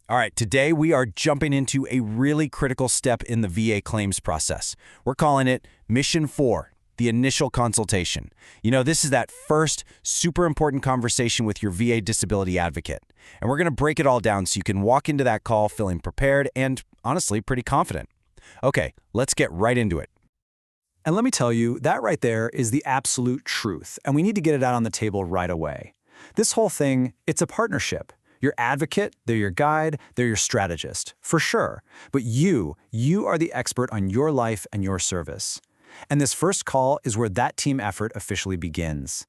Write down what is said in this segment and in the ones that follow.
All right, today we are jumping into a really critical step in the VA claims process. We're calling it Mission 4, the initial consultation. This is that first super important conversation with your VA disability advocate. And we're going to break it all down so you can walk into that call feeling prepared and, honestly, pretty confident. Okay, let's get right into it. And let me tell you, that right there is the absolute truth, and we need to get it out on the table right away. This whole thing, it's a partnership. Your advocate, they're your guide, they're your strategist, for sure. But you are the expert on your life and your service. And this first call is where that team effort officially begins.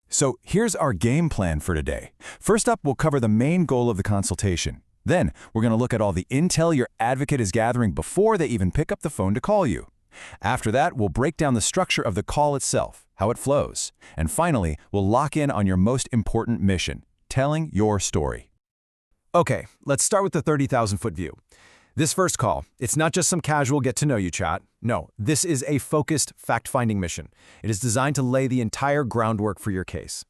So here's our game plan for today. First up, we'll cover the main goal of the consultation. Then, we're going to look at all the intel your advocate is gathering before they even pick up the phone to call you. After that, we'll break down the structure of the call itself, how it flows. And finally, we'll lock in on your most important mission, telling your story. Okay, let's start with the 30,000-foot view. This first call, it's not just some casual get-to-know-you chat. No, this is a focused, fact-finding mission. It is designed to lay the entire groundwork for your case.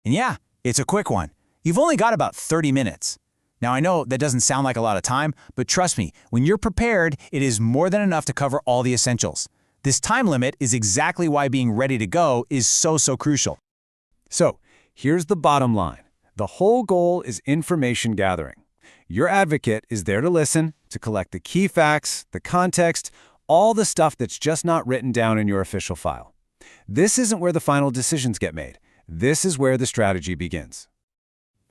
And yeah, it's a quick one. You've only got about 30 minutes. Now, I know that doesn't sound like a lot of time, but trust me, when you're prepared, it is more than enough to cover all the essentials. This time limit is exactly why being ready to go is so crucial. So, here's the bottom line. The whole goal is information gathering. Your advocate is there to listen, to collect the key facts, the context, all the stuff that's just not written down in your official file. This isn't where the final decisions get made. This is where the strategy begins.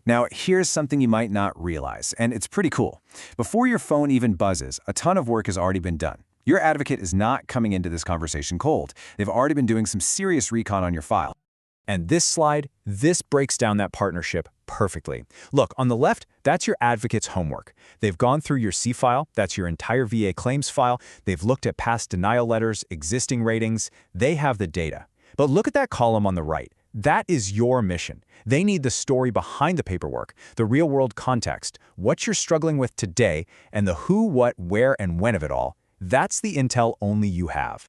Now, here's something you might not realize, and it's pretty cool. Before your phone even buzzes, a ton of work has already been done. Your advocate is not coming into this conversation cold. They've already been doing some serious recon on your file. And this slide, this breaks down that partnership perfectly. Look, on the left, that's your advocate's homework. They've gone through your C file, that's your entire VA claims file. They've looked at past denial letters, existing ratings. They have the data. But look at that column on the right. That is your mission. They need the story behind the paperwork, the real-world context, what you're struggling with today, and the who, what, where, and when of it all. That's the intel only you have.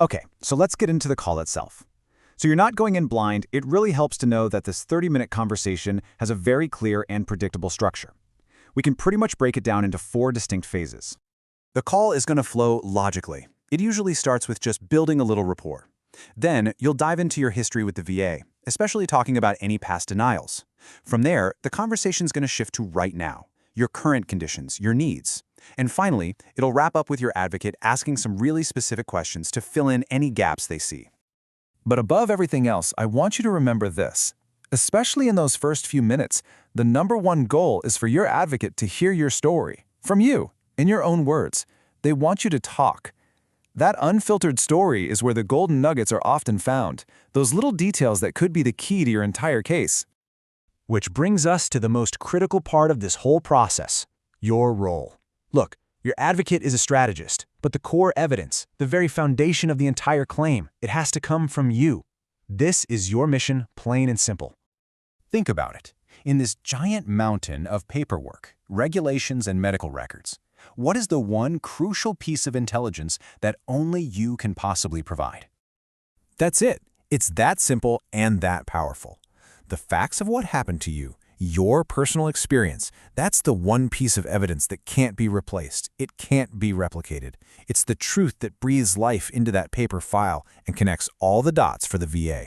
Okay, so let's get into the call itself. So you're not going in blind. It really helps to know that this 30-minute conversation has a very clear and predictable structure. We can pretty much break it down into 4 distinct phases. The call is going to flow logically. It usually starts with just building a little rapport. Then, you'll dive into your history with the VA, especially talking about any past denials. From there, the conversation's going to shift to right now, your current conditions, your needs. And finally, it'll wrap up with your advocate asking some really specific questions to fill in any gaps they see. But above everything else, I want you to remember this. Especially in those first few minutes, the #1 goal is for your advocate to hear your story, from you, in your own words. They want you to talk. That unfiltered story is where the golden nuggets are often found, those little details that could be the key to your entire case. Which brings us to the most critical part of this whole process, your role. Look, your advocate is a strategist, but the core evidence, the very foundation of the entire claim, it has to come from you. This is your mission, plain and simple. Think about it. In this giant mountain of paperwork, regulations, and medical records, what is the one crucial piece of intelligence that only you can possibly provide? That's it. It's that simple and that powerful. The facts of what happened to you, your personal experience, that's the one piece of evidence that can't be replaced. It can't be replicated. It's the truth that breathes life into that paper file and connects all the dots for the VA.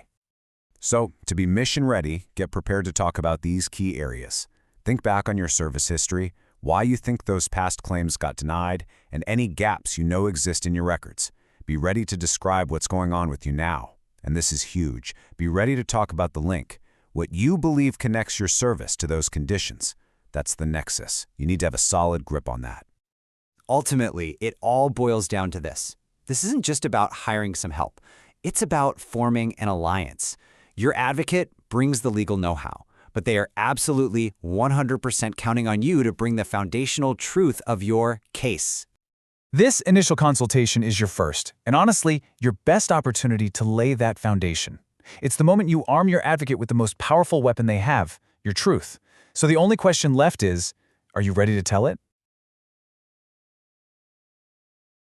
So, to be mission ready, get prepared to talk about these key areas. Think back on your service history, why you think those past claims got denied, and any gaps you know exist in your records. Be ready to describe what's going on with you now. And this is huge. Be ready to talk about the link. What you believe connects your service to those conditions. That's the nexus. You need to have a solid grip on that. Ultimately, it all boils down to this. This isn't just about hiring some help. It's about forming an alliance. Your advocate brings the legal know-how, but they are absolutely 100% counting on you to bring the foundational truth of your case. This initial consultation is your first, and honestly, your best opportunity to lay that foundation. It's the moment you arm your advocate with the most powerful weapon they have, your truth. So the only question left is, are you ready to tell it?